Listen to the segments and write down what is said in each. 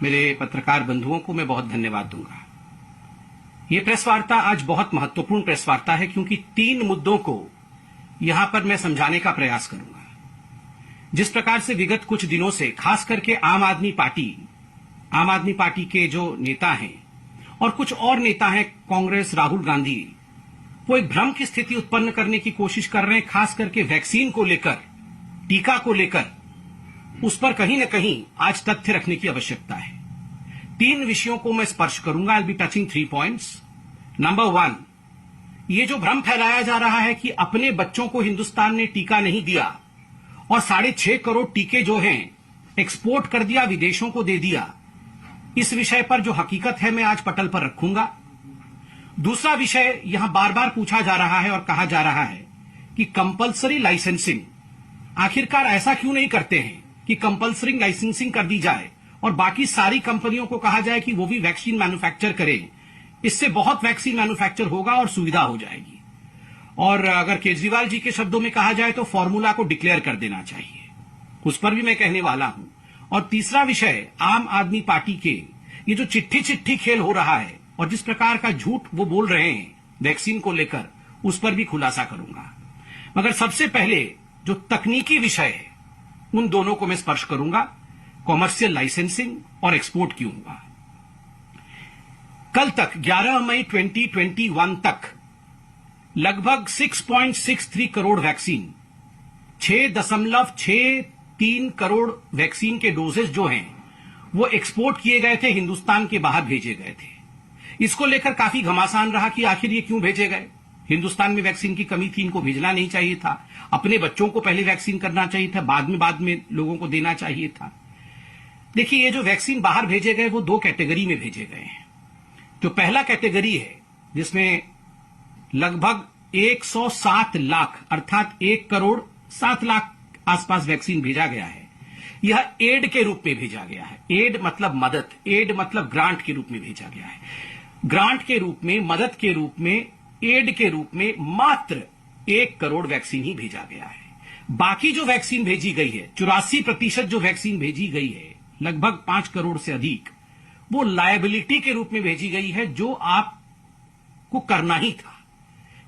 मेरे पत्रकार बंधुओं को मैं बहुत धन्यवाद दूंगा। ये प्रेस वार्ता आज बहुत महत्वपूर्ण प्रेस वार्ता है क्योंकि 3 मुद्दों को यहां पर मैं समझाने का प्रयास करूंगा। जिस प्रकार से विगत कुछ दिनों से खास करके आम आदमी पार्टी के जो नेता हैं और कुछ और नेता हैं कांग्रेस, राहुल गांधी, वो एक भ्रम की स्थिति उत्पन्न करने की कोशिश कर रहे हैं, खास करके वैक्सीन को लेकर, टीका को लेकर। उस पर कहीं न कहीं आज तथ्य रखने की आवश्यकता है। 3 विषयों को मैं स्पर्श करूंगा। I will be touching 3 points. Number 1, ये जो भ्रम फैलाया जा रहा है कि अपने बच्चों को हिंदुस्तान ने टीका नहीं दिया और 6.5 करोड़ टीके जो हैं एक्सपोर्ट कर दिया, विदेशों को दे दिया, इस विषय पर जो हकीकत है मैं आज पटल पर रखूंगा। दूसरा विषय यहां बार बार पूछा जा रहा है और कहा जा रहा है कि कंपल्सरी लाइसेंसिंग, आखिरकार ऐसा क्यों नहीं करते हैं कि कंपल्सरी लाइसेंसिंग कर दी जाए और बाकी सारी कंपनियों को कहा जाए कि वो भी वैक्सीन मैन्युफैक्चर करें। इससे बहुत वैक्सीन मैन्युफैक्चर होगा और सुविधा हो जाएगी। और अगर केजरीवाल जी के शब्दों में कहा जाए तो फॉर्मूला को डिक्लेयर कर देना चाहिए, उस पर भी मैं कहने वाला हूं। और तीसरा विषय, आम आदमी पार्टी के ये जो चिट्ठी खेल हो रहा है और जिस प्रकार का झूठ वो बोल रहे हैं वैक्सीन को लेकर, उस पर भी खुलासा करूंगा। मगर सबसे पहले जो तकनीकी विषय है उन दोनों को मैं स्पर्श करूंगा, कॉमर्शियल लाइसेंसिंग और एक्सपोर्ट क्यों हुआ। कल तक 11 मई 2021 तक लगभग 6.63 करोड़ वैक्सीन, 6.63 करोड़ वैक्सीन के डोजेस जो हैं वो एक्सपोर्ट किए गए थे, हिंदुस्तान के बाहर भेजे गए थे। इसको लेकर काफी घमासान रहा कि आखिर ये क्यों भेजे गए। हिंदुस्तान में वैक्सीन की कमी थी, इनको भेजना नहीं चाहिए था, अपने बच्चों को पहले वैक्सीन करना चाहिए था, बाद में लोगों को देना चाहिए था। देखिए, ये जो वैक्सीन बाहर भेजे गए वो 2 कैटेगरी में भेजे गए हैं। जो पहला कैटेगरी है जिसमें लगभग 107 लाख अर्थात 1 करोड़ 7 लाख आसपास वैक्सीन भेजा गया है, यह एड के रूप में भेजा गया है। एड मतलब मदद, एड मतलब ग्रांट के रूप में भेजा गया है। ग्रांट के रूप में, मदद के रूप में, एड के रूप में मात्र 1 करोड़ वैक्सीन ही भेजा गया है। बाकी जो वैक्सीन भेजी गई है, 84% जो वैक्सीन भेजी गई है, लगभग 5 करोड़ से अधिक, वो लायबिलिटी के रूप में भेजी गई है, जो आपको करना ही था।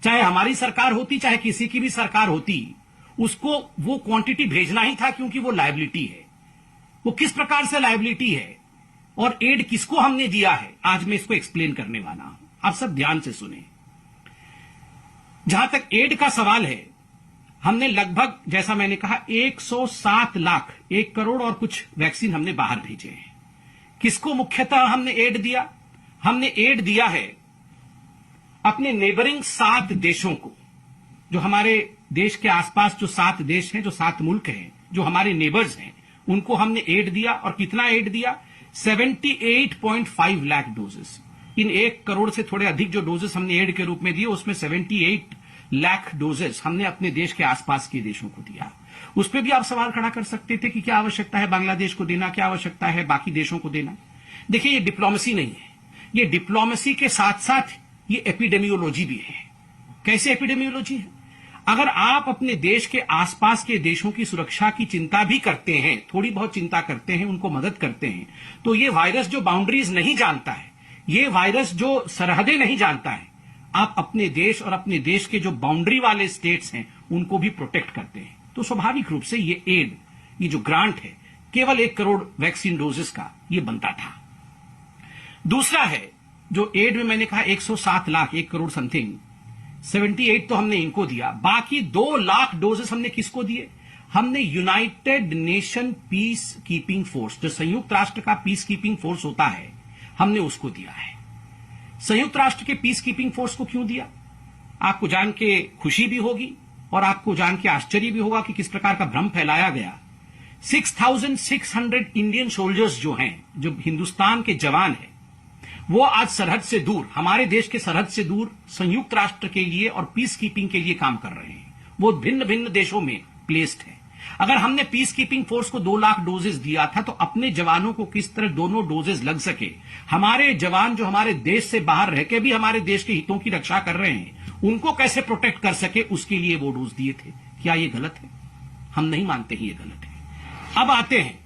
चाहे हमारी सरकार होती, चाहे किसी की भी सरकार होती, उसको वो क्वांटिटी भेजना ही था क्योंकि वो लायबिलिटी है। वो किस प्रकार से लायबिलिटी है और एड किसको हमने दिया है, आज मैं इसको एक्सप्लेन करने वाला हूं। आप सब ध्यान से सुने। जहां तक एड का सवाल है, हमने लगभग, जैसा मैंने कहा, 107 लाख, 1 करोड़ और कुछ वैक्सीन हमने बाहर भेजे हैं। किसको मुख्यतः हमने एड दिया? हमने एड दिया है अपने नेबरिंग 7 देशों को। जो हमारे देश के आसपास जो 7 देश हैं, जो 7 मुल्क हैं, जो हमारे नेबर्स हैं, उनको हमने एड दिया। और कितना एड दिया? 78.5 लाख डोजेस। इन 1 करोड़ से थोड़े अधिक जो डोजेस हमने एड के रूप में दिए, उसमें 78 लाख डोजेस हमने अपने देश के आसपास के देशों को दिया। उस पर भी आप सवाल खड़ा कर सकते थे कि क्या आवश्यकता है बांग्लादेश को देना, क्या आवश्यकता है बाकी देशों को देना। देखिए, ये डिप्लोमेसी नहीं है, ये डिप्लोमेसी के साथ साथ ये एपिडेमियोलॉजी भी है। कैसे एपिडेमियोलॉजी है? अगर आप अपने देश के आसपास के देशों की सुरक्षा की चिंता भी करते हैं, थोड़ी बहुत चिंता करते हैं, उनको मदद करते हैं, तो ये वायरस जो बाउंड्रीज नहीं जानता है, ये वायरस जो सरहदें नहीं जानता है, आप अपने देश और अपने देश के जो बाउंड्री वाले स्टेट्स हैं उनको भी प्रोटेक्ट करते हैं। तो स्वाभाविक रूप से ये एड, ये जो ग्रांट है, केवल 1 करोड़ वैक्सीन डोजेस का ये बनता था। दूसरा है जो एड में मैंने कहा 107 लाख, 1 करोड़ समथिंग, 78 तो हमने इनको दिया। बाकी 2 लाख डोजेस हमने किसको दिए? हमने United nation peace keeping force, जो संयुक्त राष्ट्र का पीस कीपिंग फोर्स होता है, हमने उसको दिया है। संयुक्त राष्ट्र के पीस कीपिंग फोर्स को क्यों दिया? आपको जान के खुशी भी होगी और आपको जान के आश्चर्य भी होगा कि किस प्रकार का भ्रम फैलाया गया। 6,600 इंडियन सोल्जर्स जो हैं, जो हिंदुस्तान के जवान हैं, वो आज सरहद से दूर, हमारे देश के सरहद से दूर संयुक्त राष्ट्र के लिए और पीस कीपिंग के लिए काम कर रहे हैं। वो भिन्न भिन्न देशों में प्लेस्ड है। अगर हमने पीस कीपिंग फोर्स को 2 लाख डोजेस दिया था, तो अपने जवानों को किस तरह दोनों डोजेस लग सके, हमारे जवान जो हमारे देश से बाहर रह के भी हमारे देश के हितों की रक्षा कर रहे हैं, उनको कैसे प्रोटेक्ट कर सके, उसके लिए वो डोज दिए थे। क्या ये गलत है? हम नहीं मानते ही ये गलत है। अब आते हैं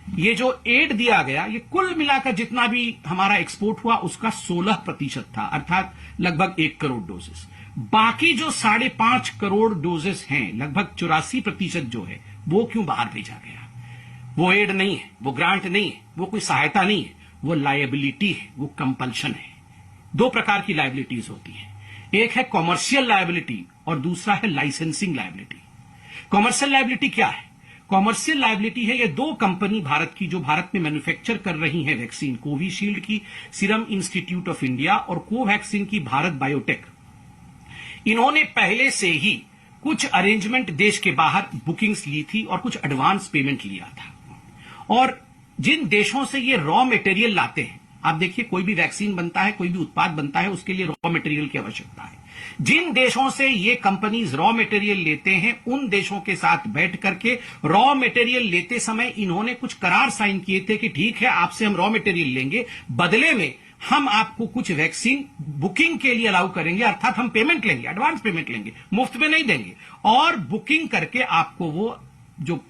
ये जो एड दिया गया, ये कुल मिलाकर जितना भी हमारा एक्सपोर्ट हुआ उसका 16% था, अर्थात लगभग 1 करोड़ डोजेस। बाकी जो 5.5 करोड़ डोजेस हैं, लगभग 84% जो है, वो क्यों बाहर भेजा गया? वो एड नहीं है, वो ग्रांट नहीं है, वो कोई सहायता नहीं है, वो लायबिलिटी है, वो कंपल्शन है। 2 प्रकार की लायबिलिटीज होती है, एक है कॉमर्शियल लायबिलिटी और दूसरा है लाइसेंसिंग लायबिलिटी। कॉमर्शियल लायबिलिटी क्या है? कॉमर्शियल लायबिलिटी है ये 2 कंपनी भारत की जो भारत में मैन्युफैक्चर कर रही हैं वैक्सीन, कोविशील्ड की सीरम इंस्टीट्यूट ऑफ इंडिया और कोवैक्सीन की भारत बायोटेक। इन्होंने पहले से ही कुछ अरेंजमेंट देश के बाहर बुकिंग्स ली थी और कुछ एडवांस पेमेंट लिया था। और जिन देशों से ये रॉ मटेरियल लाते हैं, आप देखिए कोई भी वैक्सीन बनता है, कोई भी उत्पाद बनता है, उसके लिए रॉ मटेरियल की आवश्यकता है। जिन देशों से ये कंपनीज रॉ मटेरियल लेते हैं, उन देशों के साथ बैठ करके रॉ मटेरियल लेते समय इन्होंने कुछ करार साइन किए थे कि ठीक है, आपसे हम रॉ मटेरियल लेंगे, बदले में हम आपको कुछ वैक्सीन बुकिंग के लिए अलाउ करेंगे, अर्थात हम पेमेंट लेंगे, एडवांस पेमेंट लेंगे, मुफ्त में नहीं देंगे, और बुकिंग करके आपको वो जो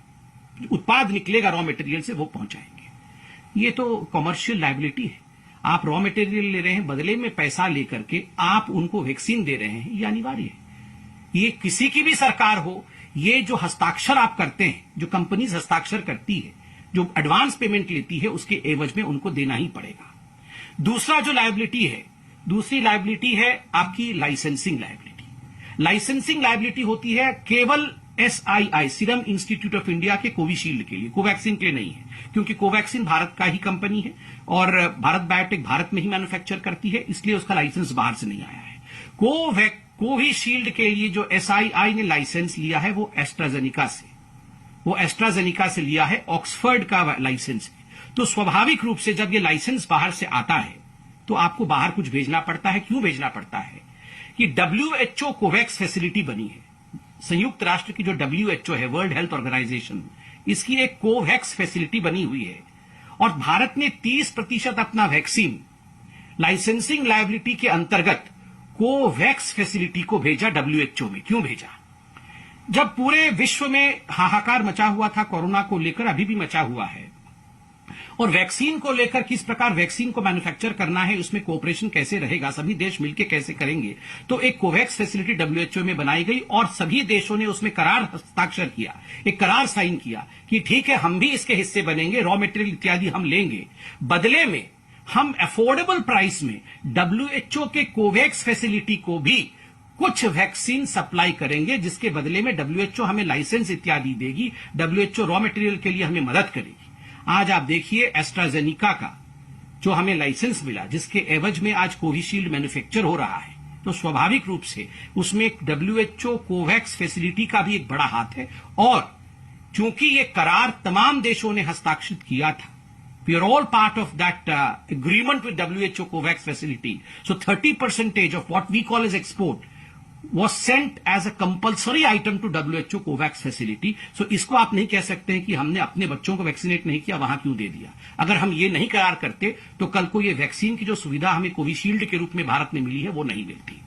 उत्पाद निकलेगा रॉ मटेरियल से वो पहुंचाएंगे। ये तो कॉमर्शियल लायबिलिटी है। आप रॉ मटेरियल ले रहे हैं, बदले में पैसा लेकर के आप उनको वैक्सीन दे रहे हैं, ये अनिवार्य है। ये किसी की भी सरकार हो, ये जो हस्ताक्षर आप करते हैं, जो कंपनीज हस्ताक्षर करती है, जो एडवांस पेमेंट लेती है, उसके एवज में उनको देना ही पड़ेगा। दूसरा जो लायबिलिटी है, दूसरी लायबिलिटी है आपकी लाइसेंसिंग लायबिलिटी। लाइसेंसिंग लायबिलिटी होती है केवल SII serum institute of India के कोविशील्ड के लिए, कोवैक्सीन के लिए नहीं है, क्योंकि कोवैक्सीन भारत का ही कंपनी है और भारत बायोटेक भारत में ही मैन्युफैक्चर करती है, इसलिए उसका लाइसेंस बाहर से नहीं आया है। कोविशील्ड के लिए जो SII ने लाइसेंस लिया है वो एस्ट्राजेनिका से लिया है, ऑक्सफर्ड का लाइसेंस है। तो स्वाभाविक रूप से जब ये लाइसेंस बाहर से आता है तो आपको बाहर कुछ भेजना पड़ता है। क्यों भेजना पड़ता है? कि WHO कोवैक्स फैसिलिटी बनी है, संयुक्त राष्ट्र की जो WHO है, वर्ल्ड हेल्थ ऑर्गेनाइजेशन, इसकी एक कोवैक्स फैसिलिटी बनी हुई है और भारत ने 30% अपना वैक्सीन लाइसेंसिंग लायबिलिटी के अंतर्गत कोवैक्स फैसिलिटी को भेजा WHO में। क्यों भेजा? जब पूरे विश्व में हाहाकार मचा हुआ था कोरोना को लेकर, अभी भी मचा हुआ है, और वैक्सीन को लेकर किस प्रकार वैक्सीन को मैन्युफैक्चर करना है, उसमें कोऑपरेशन कैसे रहेगा, सभी देश मिलकर कैसे करेंगे, तो एक कोवैक्स फैसिलिटी WHO में बनाई गई और सभी देशों ने उसमें करार हस्ताक्षर किया, एक करार साइन किया कि ठीक है, हम भी इसके हिस्से बनेंगे, रॉ मटेरियल इत्यादि हम लेंगे, बदले में हम अफोर्डेबल प्राइस में WHO के कोवैक्स फैसिलिटी को भी कुछ वैक्सीन सप्लाई करेंगे, जिसके बदले में WHO हमें लाइसेंस इत्यादि देगी, WHO रॉ मटेरियल के लिए हमें मदद करेगी। आज आप देखिए एस्ट्राजेनिका का जो हमें लाइसेंस मिला, जिसके एवज में आज कोविशील्ड मैन्युफैक्चर हो रहा है, तो स्वाभाविक रूप से उसमें WHO कोवैक्स फैसिलिटी का भी एक बड़ा हाथ है। और चूंकि ये करार तमाम देशों ने हस्ताक्षरित किया था, we are all part of that agreement with WHO Covax facility, so 30% of what we call as export was sent as a compulsory item to WHO Covax facility. So इसको आप नहीं कह सकते हैं कि हमने अपने बच्चों को वैक्सीनेट नहीं किया, वहां क्यों दे दिया। अगर हम ये नहीं करार करते तो कल को ये वैक्सीन की जो सुविधा हमें कोविशील्ड के रूप में भारत में मिली है वो नहीं मिलती।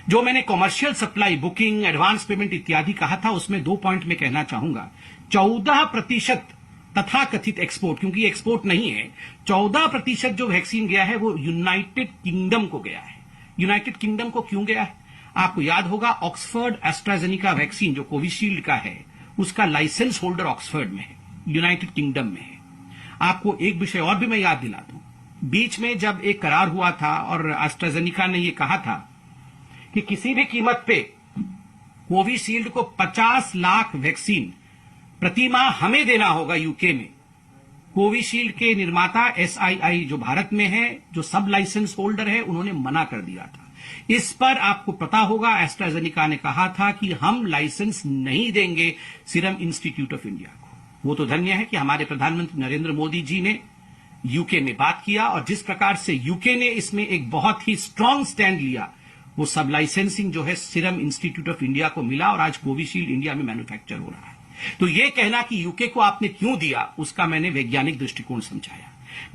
जो मैंने commercial supply, booking, advance payment इत्यादि कहा था, उसमें 2 पॉइंट में कहना चाहूंगा। 14% तथाकथित एक्सपोर्ट, क्योंकि एक्सपोर्ट नहीं है, 14% जो वैक्सीन गया है वो यूनाइटेड किंगडम को गया है। यूनाइटेड किंगडम को क्यों गया है? आपको याद होगा, ऑक्सफर्ड एस्ट्राजेनिका वैक्सीन जो कोविशील्ड का है, उसका लाइसेंस होल्डर ऑक्सफर्ड में है, यूनाइटेड किंगडम में है। आपको एक विषय और भी मैं याद दिला दूं, बीच में जब एक करार हुआ था और एस्ट्राजेनिका ने यह कहा था कि किसी भी कीमत पे कोविशील्ड को 50 लाख वैक्सीन प्रति माह हमें देना होगा यूके में। कोविशील्ड के निर्माता SII जो भारत में है, जो सब लाइसेंस होल्डर है, उन्होंने मना कर दिया था। इस पर आपको पता होगा एस्ट्राजेनिका ने कहा था कि हम लाइसेंस नहीं देंगे सीरम इंस्टीट्यूट ऑफ इंडिया को। वो तो धन्य है कि हमारे प्रधानमंत्री नरेंद्र मोदी जी ने यूके में बात किया और जिस प्रकार से यूके ने इसमें एक बहुत ही स्ट्रांग स्टैंड लिया, वो सब लाइसेंसिंग जो है सीरम इंस्टीट्यूट ऑफ इंडिया को मिला और आज कोविशील्ड इंडिया में मैन्युफैक्चर हो रहा है। तो ये कहना कि यूके को आपने क्यों दिया, उसका मैंने वैज्ञानिक दृष्टिकोण समझाया।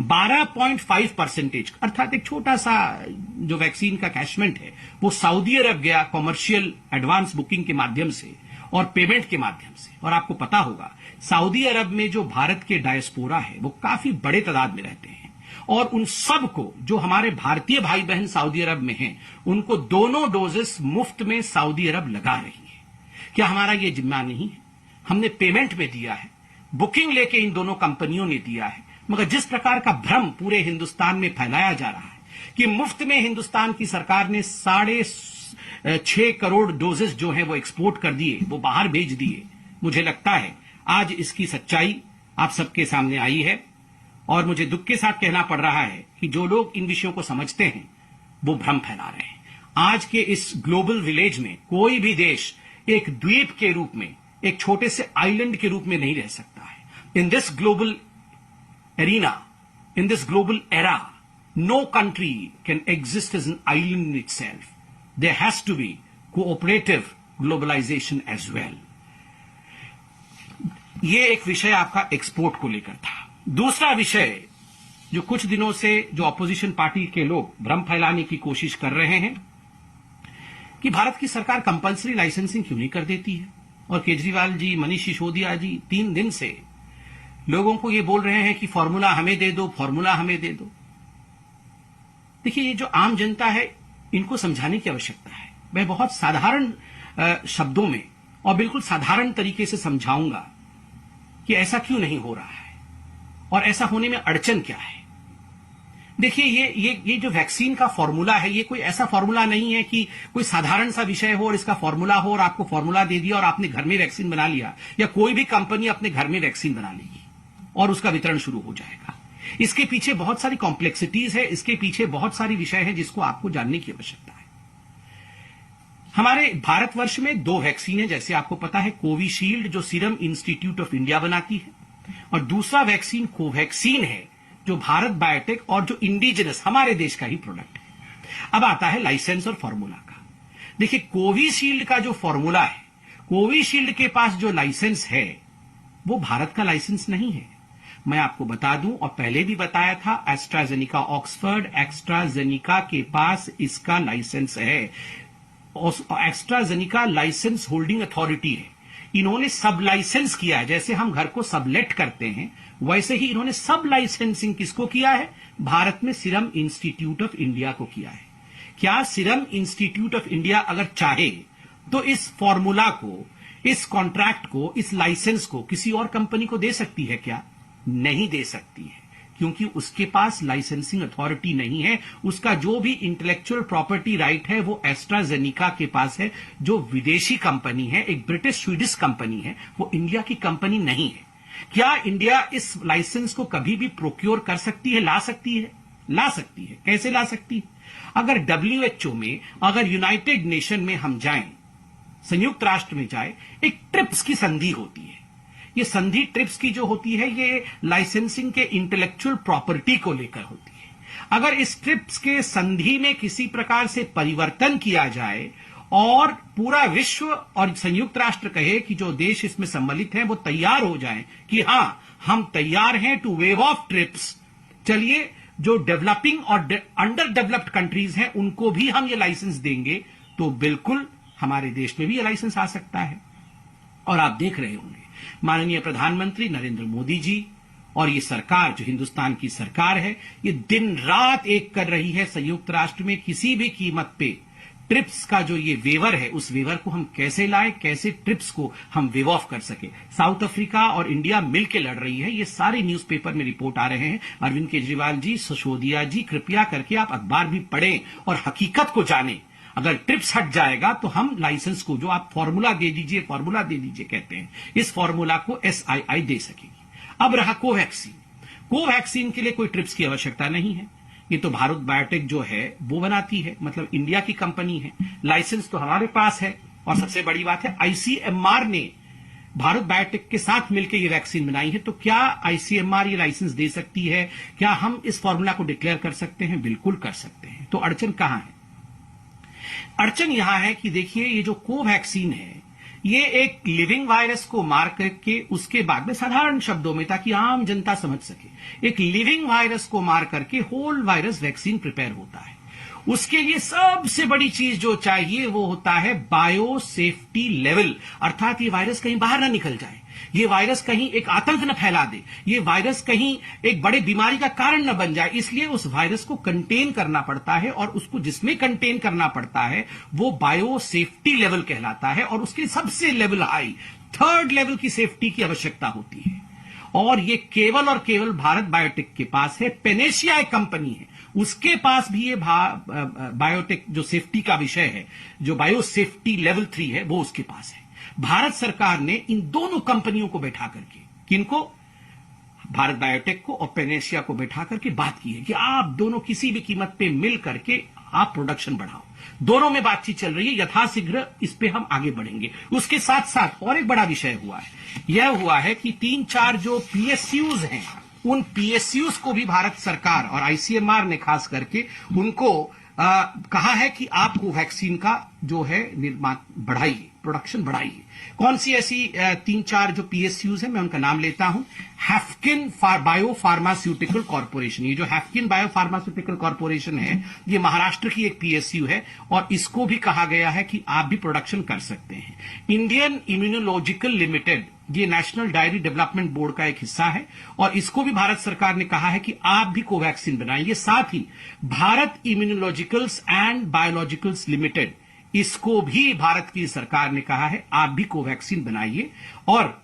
12.5% अर्थात एक छोटा सा जो वैक्सीन का कैशमेंट है वो सऊदी अरब गया कॉमर्शियल एडवांस बुकिंग के माध्यम से, और पेमेंट के माध्यम से। और आपको पता होगा सऊदी अरब में जो भारत के डायस्पोरा है वो काफी बड़े तादाद में रहते हैं, और उन सब को जो हमारे भारतीय भाई बहन सऊदी अरब में हैं उनको दोनों डोजेस मुफ्त में सऊदी अरब लगा रही है। क्या हमारा ये जिम्मा नहीं है? हमने पेमेंट में दिया है, बुकिंग लेके इन दोनों कंपनियों ने दिया है, मगर जिस प्रकार का भ्रम पूरे हिंदुस्तान में फैलाया जा रहा है कि मुफ्त में हिंदुस्तान की सरकार ने 6.5 करोड़ डोजेस जो है वो एक्सपोर्ट कर दिए, वो बाहर भेज दिए, मुझे लगता है आज इसकी सच्चाई आप सबके सामने आई है। और मुझे दुख के साथ कहना पड़ रहा है कि जो लोग इन विषयों को समझते हैं वो भ्रम फैला रहे हैं। आज के इस ग्लोबल विलेज में कोई भी देश एक द्वीप के रूप में, एक छोटे से आइलैंड के रूप में नहीं रह सकता है। In this global arena, in this global era, no country can exist as an island in itself. There has to be cooperative globalization as well. ये एक विषय आपका एक्सपोर्ट को लेकर था। दूसरा विषय जो कुछ दिनों से जो ऑपोजिशन पार्टी के लोग भ्रम फैलाने की कोशिश कर रहे हैं कि भारत की सरकार कंपल्सरी लाइसेंसिंग क्यों नहीं कर देती है, और केजरीवाल जी, मनीष सिसोदिया जी 3 दिन से लोगों को ये बोल रहे हैं कि फॉर्मूला हमें दे दो, फॉर्मूला हमें दे दो। देखिए, ये जो आम जनता है इनको समझाने की आवश्यकता है। मैं बहुत साधारण शब्दों में और बिल्कुल साधारण तरीके से समझाऊंगा कि ऐसा क्यों नहीं हो रहा है और ऐसा होने में अड़चन क्या है। देखिए, ये जो वैक्सीन का फॉर्मूला है, ये कोई ऐसा फॉर्मूला नहीं है कि कोई साधारण सा विषय हो और इसका फॉर्मूला हो और आपको फॉर्मूला दे दिया और आपने घर में वैक्सीन बना लिया, या कोई भी कंपनी अपने घर में वैक्सीन बना लेगी और उसका वितरण शुरू हो जाएगा। इसके पीछे बहुत सारी कॉम्प्लेक्सिटीज है, इसके पीछे बहुत सारी विषय है जिसको आपको जानने की आवश्यकता है। हमारे भारतवर्ष में 2 वैक्सीन है, जैसे आपको पता है, कोविशील्ड जो सीरम इंस्टीट्यूट ऑफ इंडिया बनाती है, और दूसरा वैक्सीन कोवैक्सीन है जो भारत बायोटेक और जो इंडिजिनस हमारे देश का ही प्रोडक्ट है। अब आता है लाइसेंस और फॉर्मूला का। देखिए, कोविशील्ड का जो फॉर्मूला है, कोविशील्ड के पास जो लाइसेंस है वो भारत का लाइसेंस नहीं है। मैं आपको बता दूं, और पहले भी बताया था, एस्ट्राजेनिका ऑक्सफर्ड एस्ट्राजेनिका के पास इसका लाइसेंस है। एस्ट्राजेनिका लाइसेंस होल्डिंग अथॉरिटी है। इन्होंने सब लाइसेंस किया है। जैसे हम घर को सबलेट करते हैं, वैसे ही इन्होंने सब लाइसेंसिंग किसको किया है? भारत में सीरम इंस्टीट्यूट ऑफ इंडिया को किया है। क्या सीरम इंस्टीट्यूट ऑफ इंडिया अगर चाहे तो इस फॉर्मूला को, इस कॉन्ट्रैक्ट को, इस लाइसेंस को किसी और कंपनी को दे सकती है क्या? नहीं दे सकती है, क्योंकि उसके पास लाइसेंसिंग अथॉरिटी नहीं है। उसका जो भी इंटेलेक्चुअल प्रॉपर्टी राइट है वो एस्ट्राजेनिका के पास है, जो विदेशी कंपनी है, एक ब्रिटिश स्वीडिश कंपनी है, वो इंडिया की कंपनी नहीं है। क्या इंडिया इस लाइसेंस को कभी भी प्रोक्योर कर सकती है, ला सकती है? ला सकती है। कैसे ला सकती है? अगर WHO में, अगर यूनाइटेड नेशन में हम जाएं, संयुक्त राष्ट्र में जाए, एक ट्रिप्स की संधि होती है। ये संधि ट्रिप्स की जो होती है, ये लाइसेंसिंग के इंटेलेक्चुअल प्रॉपर्टी को लेकर होती है। अगर इस ट्रिप्स के संधि में किसी प्रकार से परिवर्तन किया जाए और पूरा विश्व और संयुक्त राष्ट्र कहे कि जो देश इसमें सम्मिलित हैं वो तैयार हो जाएं कि हां, हम तैयार हैं टू वेव ऑफ ट्रिप्स, चलिए जो डेवलपिंग और अंडर डेवलप्ड कंट्रीज हैं उनको भी हम ये लाइसेंस देंगे, तो बिल्कुल हमारे देश में भी ये लाइसेंस आ सकता है। और आप देख रहे होंगे माननीय प्रधानमंत्री नरेंद्र मोदी जी और ये सरकार, जो हिंदुस्तान की सरकार है, ये दिन रात एक कर रही है संयुक्त राष्ट्र में किसी भी कीमत पे ट्रिप्स का जो ये वेवर है, उस वेवर को हम कैसे लाएं, कैसे ट्रिप्स को हम वेव ऑफ कर सके। साउथ अफ्रीका और इंडिया मिलकर लड़ रही है, ये सारे न्यूज़पेपर में रिपोर्ट आ रहे हैं। अरविंद केजरीवाल जी, सिसोदिया जी, कृपया करके आप अखबार भी पढ़ें और हकीकत को जानें। अगर ट्रिप्स हट जाएगा तो हम लाइसेंस को, जो आप फॉर्मूला दे दीजिए, फॉर्मूला दे दीजिए कहते हैं, इस फॉर्मूला को SII दे सकेगी। अब रहा कोवैक्सीन। कोवैक्सीन के लिए कोई ट्रिप्स की आवश्यकता नहीं है। ये तो भारत बायोटेक जो है वो बनाती है, मतलब इंडिया की कंपनी है। लाइसेंस तो हमारे पास है, और सबसे बड़ी बात है ICMR ने भारत बायोटेक के साथ मिलकर ये वैक्सीन बनाई है। तो क्या ICMR ये लाइसेंस दे सकती है? क्या हम इस फॉर्मूला को डिक्लेयर कर सकते हैं? बिल्कुल कर सकते हैं। तो अड़चन कहां है? अड़चन यहां है कि देखिए, ये जो कोवैक्सीन है, ये एक लिविंग वायरस को मार करके, उसके बाद में साधारण शब्दों में, ताकि आम जनता समझ सके, एक लिविंग वायरस को मार करके होल वायरस वैक्सीन प्रिपेयर होता है। उसके लिए सबसे बड़ी चीज जो चाहिए वो होता है बायो सेफ्टी लेवल, अर्थात ये वायरस कहीं बाहर ना निकल जाए, ये वायरस कहीं एक आतंक न फैला दे, ये वायरस कहीं एक बड़े बीमारी का कारण न बन जाए। इसलिए उस वायरस को कंटेन करना पड़ता है, और उसको जिसमें कंटेन करना पड़ता है वो बायो सेफ्टी लेवल कहलाता है, और उसके सबसे लेवल हाई 3rd लेवल की सेफ्टी की आवश्यकता होती है। और ये केवल और केवल भारत बायोटेक के पास है। पेनेशिया एक कंपनी है, उसके पास भी ये बायोटेक जो सेफ्टी का विषय है, जो बायो सेफ्टी लेवल 3 है, वो उसके पास है। भारत सरकार ने इन दोनों कंपनियों को बैठा करके, किनको, भारत बायोटेक को और पेनेशिया को बैठा करके बात की है कि आप दोनों किसी भी कीमत पे मिल करके आप प्रोडक्शन बढ़ाओ। दोनों में बातचीत चल रही है, यथाशीघ्र इस पे हम आगे बढ़ेंगे। उसके साथ साथ और एक बड़ा विषय हुआ है, यह हुआ है कि 3-4 जो पीएसयूज हैं, उन पीएसयूज को भी भारत सरकार और आईसीएमआर ने खास करके उनको कहा है कि आप कोवैक्सीन का जो है निर्माण बढ़ाइए, प्रोडक्शन बढ़ाइए। कौन सी ऐसी 3-4 जो पीएसयूज हैं, मैं उनका नाम लेता हूं। हैफकिन बायो फार्मास्यूटिकल कॉर्पोरेशन, ये जो हैफकिन बायो फार्मास्यूटिकल कॉर्पोरेशन है, ये महाराष्ट्र की एक पीएसयू है, और इसको भी कहा गया है कि आप भी प्रोडक्शन कर सकते हैं। इंडियन इम्यूनोलॉजिकल लिमिटेड, ये नेशनल डायरी डेवलपमेंट बोर्ड का एक हिस्सा है, और इसको भी भारत सरकार ने कहा है कि आप भी कोवैक्सीन बनाइए। साथ ही Bharat immunologicals and biologicals limited, इसको भी भारत की सरकार ने कहा है आप भी कोवैक्सीन बनाइए। और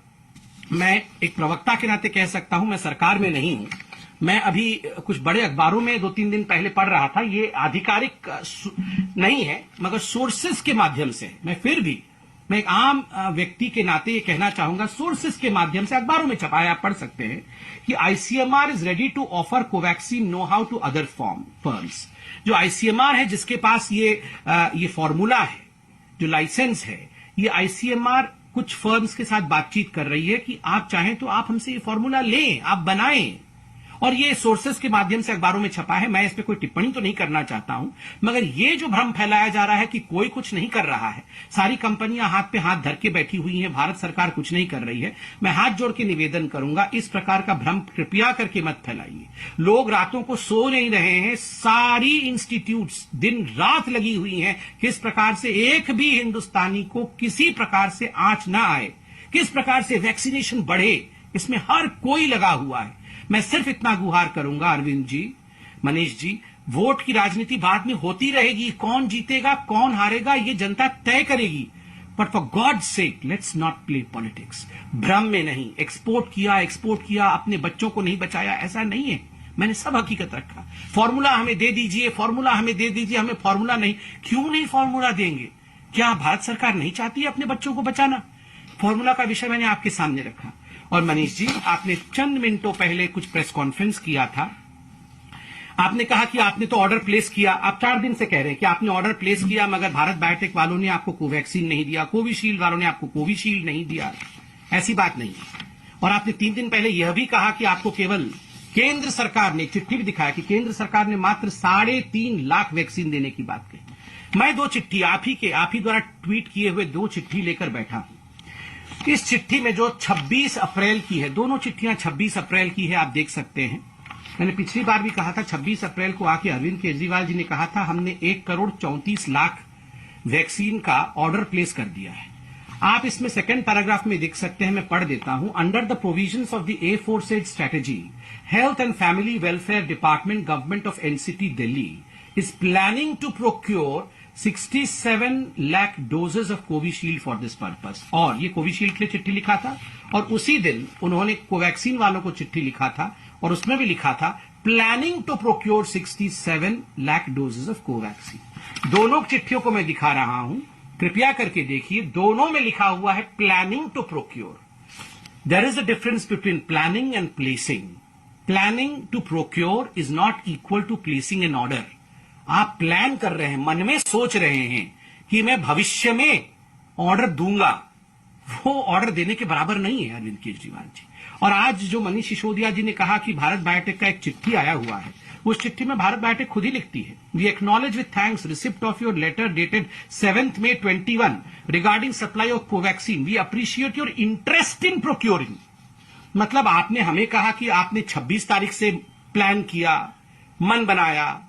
मैं एक प्रवक्ता के नाते कह सकता हूं, मैं सरकार में नहीं हूं, मैं अभी कुछ बड़े अखबारों में 2-3 दिन पहले पढ़ रहा था, ये आधिकारिक नहीं है मगर सोर्सेस के माध्यम से, मैं एक आम व्यक्ति के नाते ये कहना चाहूंगा, सोर्सेस के माध्यम से अखबारों में छपा है, आप पढ़ सकते हैं कि ICMR is ready to offer Covaxin know how to other firms. जो आईसीएमआर है, जिसके पास ये फॉर्मूला है, जो लाइसेंस है, ये आईसीएमआर कुछ फर्म्स के साथ बातचीत कर रही है कि आप चाहें तो आप हमसे ये फॉर्मूला लें, आप बनाएं। और ये सोर्सेस के माध्यम से अखबारों में छपा है, मैं इस पे कोई टिप्पणी तो नहीं करना चाहता हूं, मगर ये जो भ्रम फैलाया जा रहा है कि कोई कुछ नहीं कर रहा है, सारी कंपनियां हाथ पे हाथ धर के बैठी हुई हैं, भारत सरकार कुछ नहीं कर रही है, मैं हाथ जोड़ के निवेदन करूंगा, इस प्रकार का भ्रम कृपया करके मत फैलाइए। लोग रातों को सो नहीं रहे हैं, सारी इंस्टीट्यूट्स दिन रात लगी हुई हैं, किस प्रकार से एक भी हिंदुस्तानी को किसी प्रकार से आंच ना आए, किस प्रकार से वैक्सीनेशन बढ़े, इसमें हर कोई लगा हुआ है। मैं सिर्फ इतना गुहार करूंगा, अरविंद जी, मनीष जी, वोट की राजनीति बाद में होती रहेगी, कौन जीतेगा कौन हारेगा ये जनता तय करेगी, but for God sake let's not play politics. भ्रम में नहीं, एक्सपोर्ट किया, अपने बच्चों को नहीं बचाया, ऐसा नहीं है। मैंने सब हकीकत रखा। फॉर्मूला हमें दे दीजिए, हमें फॉर्मूला नहीं, क्यों नहीं फॉर्मूला देंगे? क्या भारत सरकार नहीं चाहती है अपने बच्चों को बचाना? फॉर्मूला का विषय मैंने आपके सामने रखा। और मनीष जी, आपने चंद मिनटों पहले कुछ प्रेस कॉन्फ्रेंस किया था, आपने कहा कि आपने तो ऑर्डर प्लेस किया, आप 4 दिन से कह रहे हैं कि आपने ऑर्डर प्लेस किया, मगर भारत बायोटेक वालों ने आपको कोवैक्सीन नहीं दिया, कोविशील्ड वालों ने आपको कोविशील्ड नहीं दिया। ऐसी बात नहीं है। और आपने 3 दिन पहले यह भी कहा कि आपको केवल केंद्र सरकार ने, चिट्ठी भी दिखाया कि केंद्र सरकार ने मात्र 3.5 लाख वैक्सीन देने की बात कही। मैं 2 चिट्ठी आप ही द्वारा ट्वीट किए हुए 2 चिट्ठी लेकर बैठा हूं। इस चिट्ठी में जो 26 अप्रैल की है, दोनों चिट्ठियां 26 अप्रैल की है, आप देख सकते हैं। मैंने पिछली बार भी कहा था 26 अप्रैल को आके अरविंद केजरीवाल जी ने कहा था हमने 1,34,00,000 वैक्सीन का ऑर्डर प्लेस कर दिया है। आप इसमें सेकंड पैराग्राफ में देख सकते हैं, मैं पढ़ देता हूं। Under the provisions of the A4 strategy, health and family welfare department, government of NCT Delhi is planning to procure 67 lakh doses of Covishield for this purpose. और ये कोविशील्ड के लिए चिट्ठी लिखा था, और उसी दिन उन्होंने कोवैक्सीन वालों को चिट्ठी लिखा था, और उसमें भी लिखा था planning to procure 67 lakh doses of Covaxin. दोनों चिट्ठियों को मैं दिखा रहा हूं, कृपया करके देखिए, दोनों में लिखा हुआ है planning to procure. There is a difference between planning and placing. Planning to procure is not equal to placing an order. आप प्लान कर रहे हैं, मन में सोच रहे हैं कि मैं भविष्य में ऑर्डर दूंगा, वो ऑर्डर देने के बराबर नहीं है अरविंद केजरीवाल जी। और आज जो मनीष सिसोदिया जी ने कहा कि भारत बायोटेक का एक चिट्ठी आया हुआ है, उस चिट्ठी में भारत बायोटेक खुद ही लिखती है, we acknowledge with thanks receipt of your letter dated 7th May 21 regarding supply of Covaxin, we appreciate your interest in procuring. मतलब आपने हमें कहा कि आपने 26 तारीख से प्लान किया, मन बनाया,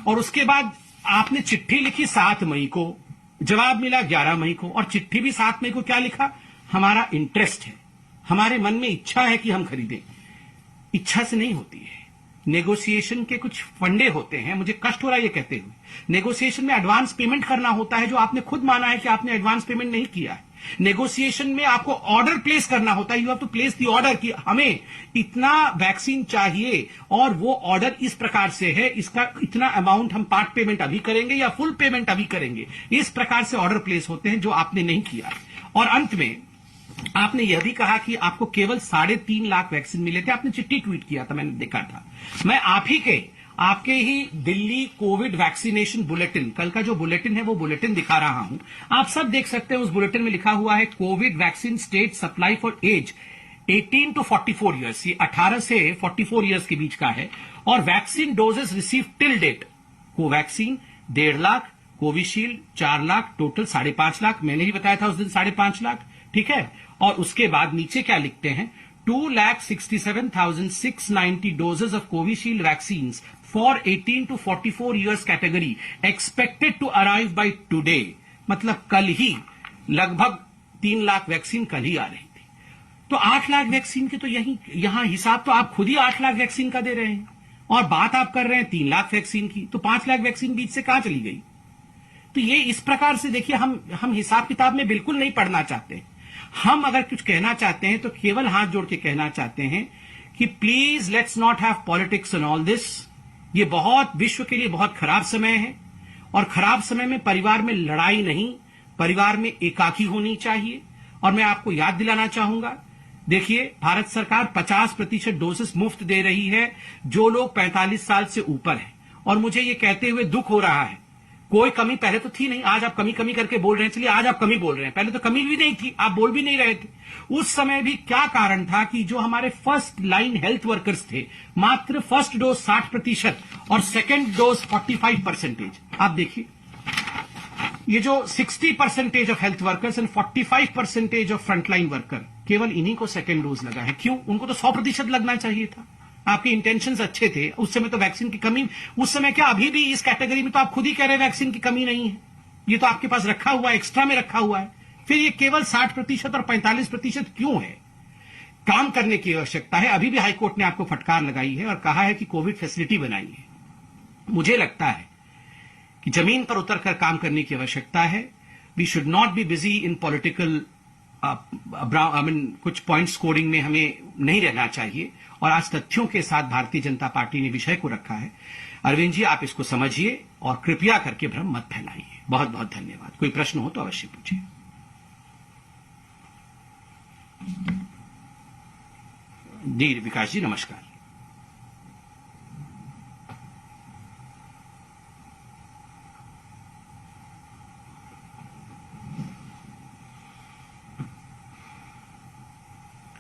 और उसके बाद आपने चिट्ठी लिखी 7 मई को, जवाब मिला 11 मई को, और चिट्ठी भी 7 मई को क्या लिखा, हमारा इंटरेस्ट है, हमारे मन में इच्छा है कि हम खरीदें। इच्छा से नहीं होती है, नेगोशिएशन के कुछ फंडे होते हैं। मुझे कष्ट हो रहा है ये कहते हुए, नेगोशिएशन में एडवांस पेमेंट करना होता है, जो आपने खुद माना है कि आपने एडवांस पेमेंट नहीं किया है। नेगोशिएशन में आपको ऑर्डर प्लेस करना होता है, you have to place the order कि हमें इतना वैक्सीन चाहिए और वो ऑर्डर इस प्रकार से है, इसका इतना अमाउंट हम पार्ट पेमेंट अभी करेंगे या फुल पेमेंट अभी करेंगे। इस प्रकार से ऑर्डर प्लेस होते हैं, जो आपने नहीं किया। और अंत में आपने यह भी कहा कि आपको केवल 3.5 लाख वैक्सीन मिले थे। आपने चिट्ठी ट्वीट किया था, मैंने देखा था। मैं आपके ही दिल्ली कोविड वैक्सीनेशन बुलेटिन, कल का जो बुलेटिन है वो बुलेटिन दिखा रहा हूं, आप सब देख सकते हैं। उस बुलेटिन में लिखा हुआ है covid vaccine state supply for age 18 to 44 years, ये 18 से 44 ईयर्स के बीच का है। और vaccine doses receive till date, Covaxin 1.5 lakh, Covishield 4 lakh, total 5.5 lakh. मैंने ही बताया था उस दिन 5.5 लाख, ठीक है। और उसके बाद नीचे क्या लिखते हैं, 2,67,690 doses of Covishield vaccine for 18 to 44 years category expected to arrive by today. मतलब कल ही लगभग 3 लाख वैक्सीन कल ही आ रही थी। तो 8 लाख वैक्सीन के तो यहां हिसाब तो आप खुद ही 8 लाख वैक्सीन का दे रहे हैं, और बात आप कर रहे हैं 3 लाख वैक्सीन की, तो 5 लाख वैक्सीन बीच से कहां चली गई। तो ये इस प्रकार से देखिए, हम हिसाब किताब में बिल्कुल नहीं पढ़ना चाहते। हम अगर कुछ कहना चाहते हैं तो केवल हाथ जोड़ के कहना चाहते हैं कि please let's not have politics in all this. ये बहुत विश्व के लिए बहुत खराब समय है, और खराब समय में परिवार में लड़ाई नहीं, परिवार में एकाकी होनी चाहिए। और मैं आपको याद दिलाना चाहूंगा, देखिए भारत सरकार 50% डोसेस मुफ्त दे रही है जो लोग 45 साल से ऊपर हैं। और मुझे ये कहते हुए दुख हो रहा है, कोई कमी पहले तो थी नहीं, आज आप कमी करके बोल रहे हैं। चलिए आज आप कमी बोल रहे हैं, पहले तो कमी भी नहीं थी, आप बोल भी नहीं रहे थे। उस समय भी क्या कारण था कि जो हमारे फर्स्ट लाइन हेल्थ वर्कर्स थे, मात्र फर्स्ट डोज 60% और सेकेंड डोज 45%। आप देखिए, ये जो 60% of health workers and 45% of frontline worker, केवल इन्हीं को सेकेंड डोज लगा है। क्यों? उनको तो 100% लगना चाहिए था। आपके इंटेंशंस अच्छे थे, उस समय तो वैक्सीन की कमी, उस समय क्या अभी भी इस कैटेगरी में तो आप खुद ही कह रहे हैं वैक्सीन की कमी नहीं है, ये तो आपके पास रखा हुआ है, एक्स्ट्रा में रखा हुआ है। फिर ये केवल 60% और 45% क्यों है? काम करने की आवश्यकता है। अभी भी हाईकोर्ट ने आपको फटकार लगाई है और कहा है कि कोविड फैसिलिटी बनाई है। मुझे लगता है कि जमीन पर उतरकर काम करने की आवश्यकता है। We should not be busy in political कुछ पॉइंट स्कोरिंग में हमें नहीं रहना चाहिए। और आज तथ्यों के साथ भारतीय जनता पार्टी ने विषय को रखा है। अरविंद जी, आप इसको समझिए और कृपया करके भ्रम मत फैलाइए। बहुत बहुत धन्यवाद। कोई प्रश्न हो तो अवश्य पूछिए। जी विकास जी, नमस्कार।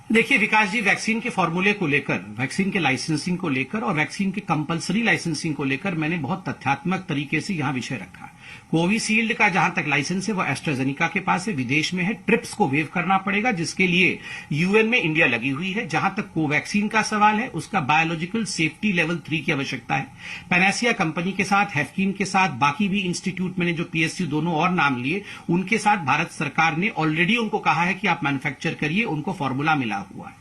देखिए विकास जी, वैक्सीन के फॉर्मूले को लेकर, वैक्सीन के लाइसेंसिंग को लेकर और वैक्सीन के कंपलसरी लाइसेंसिंग को लेकर मैंने बहुत तथ्यात्मक तरीके से यहां विषय रखा। कोविशील्ड का जहां तक लाइसेंस है वो एस्ट्राजेनिका के पास है, विदेश में है। ट्रिप्स को वेव करना पड़ेगा, जिसके लिए यूएन में इंडिया लगी हुई है। जहां तक कोवैक्सीन का सवाल है, उसका बायोलॉजिकल सेफ्टी लेवल 3 की आवश्यकता है। पैनासिया कंपनी के साथ, हैफकीन के साथ, बाकी भी इंस्टीट्यूट, मैंने जो पीएसयू दोनों और नाम लिए, उनके साथ भारत सरकार ने ऑलरेडी उनको कहा है कि आप मैन्युफैक्चर करिए, उनको फॉर्मूला मिला हुआ है।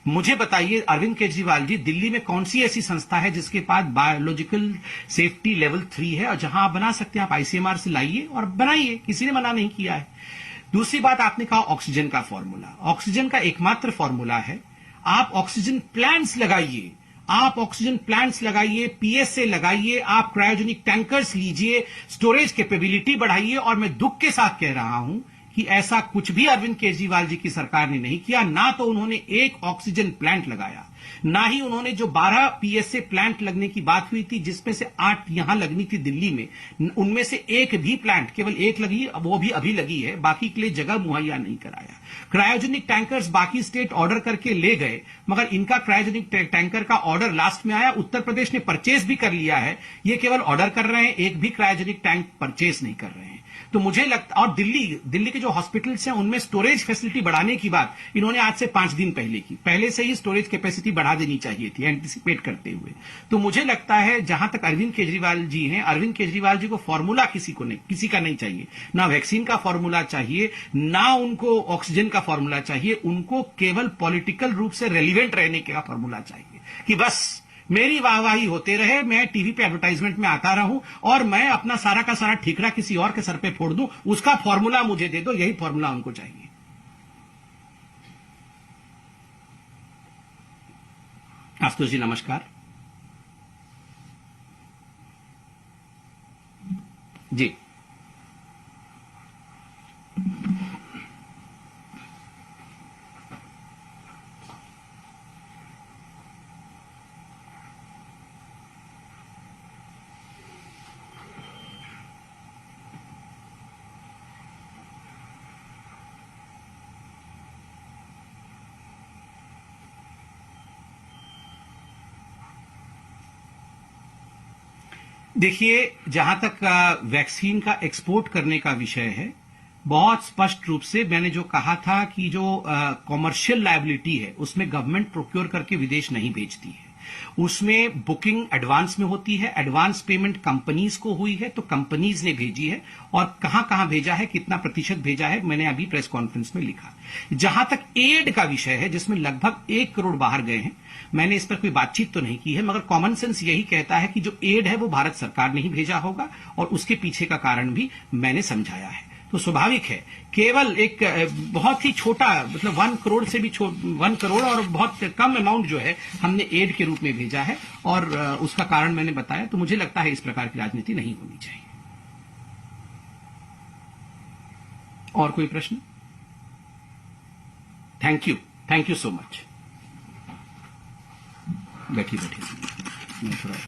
मुझे बताइए अरविंद केजरीवाल जी, दिल्ली में कौन सी ऐसी संस्था है जिसके पास बायोलॉजिकल सेफ्टी लेवल 3 है और जहां आप बना सकते हैं? आप आईसीएमआर से लाइए और बनाइए, किसी ने मना नहीं किया है। दूसरी बात, आपने कहा ऑक्सीजन का फॉर्मूला। ऑक्सीजन का एकमात्र फॉर्मूला है, आप ऑक्सीजन प्लांट्स लगाइए, आप ऑक्सीजन प्लांट्स लगाइए, पीएसए लगाइए, आप क्रायोजेनिक टैंकर्स लीजिए, स्टोरेज कैपेबिलिटी बढ़ाइए। और मैं दुख के साथ कह रहा हूं कि ऐसा कुछ भी अरविंद केजरीवाल जी की सरकार ने नहीं किया। ना तो उन्होंने एक ऑक्सीजन प्लांट लगाया, ना ही उन्होंने जो 12 पीएसए प्लांट लगने की बात हुई थी, जिसमें से 8 यहां लगनी थी दिल्ली में, उनमें से एक भी प्लांट, केवल एक लगी, वो भी अभी लगी है, बाकी के लिए जगह मुहैया नहीं कराया। क्रायोजेनिक टैंकर्स बाकी स्टेट ऑर्डर करके ले गए, मगर इनका क्रायोजेनिक टैंकर का ऑर्डर लास्ट में आया। उत्तर प्रदेश ने परचेज भी कर लिया है, ये केवल ऑर्डर कर रहे हैं, एक भी क्रायोजेनिक टैंक परचेज नहीं कर रहे हैं। तो मुझे लगता, और दिल्ली के जो हॉस्पिटल्स हैं उनमें स्टोरेज फैसिलिटी बढ़ाने की बात इन्होंने आज से 5 दिन पहले की, पहले से ही स्टोरेज कैपेसिटी बढ़ा देनी चाहिए थी एंटिसिपेट करते हुए। तो मुझे लगता है जहां तक अरविंद केजरीवाल जी हैं, अरविंद केजरीवाल जी को फॉर्मूला किसी का नहीं चाहिए, ना वैक्सीन का फॉर्मूला चाहिए, ना उनको ऑक्सीजन का फॉर्मूला चाहिए, उनको केवल पॉलिटिकल रूप से रेलिवेंट रहने का फॉर्मूला चाहिए कि बस मेरी वाहवाही होते रहे, मैं टीवी पे एडवर्टाइजमेंट में आता रहूं और मैं अपना सारा का सारा ठिकरा किसी और के सर पे फोड़ दूं, उसका फॉर्मूला मुझे दे दो, यही फॉर्मूला उनको चाहिए। आशुतोष जी नमस्कार। जी देखिए, जहां तक वैक्सीन का एक्सपोर्ट करने का विषय है, बहुत स्पष्ट रूप से मैंने जो कहा था कि जो कॉमर्शियल लायबिलिटी है उसमें गवर्नमेंट प्रोक्योर करके विदेश नहीं भेजती है, उसमें बुकिंग एडवांस में होती है, एडवांस पेमेंट कंपनीज को हुई है तो कंपनीज ने भेजी है, और कहां कहां भेजा है, कितना प्रतिशत भेजा है, मैंने अभी प्रेस कॉन्फ्रेंस में लिखा। जहां तक एड का विषय है जिसमें लगभग 1 करोड़ बाहर गए हैं, मैंने इस पर कोई बातचीत तो नहीं की है, मगर कॉमन सेंस यही कहता है कि जो एड है वो भारत सरकार ने ही भेजा होगा, और उसके पीछे का कारण भी मैंने समझाया है। तो स्वाभाविक है, केवल एक बहुत ही छोटा, मतलब 1 करोड़ से भी 1 करोड़ और बहुत कम अमाउंट जो है हमने एड के रूप में भेजा है, और उसका कारण मैंने बताया। तो मुझे लगता है इस प्रकार की राजनीति नहीं होनी चाहिए। और कोई प्रश्न? Thank you so much. बैठिए मैं थोड़ा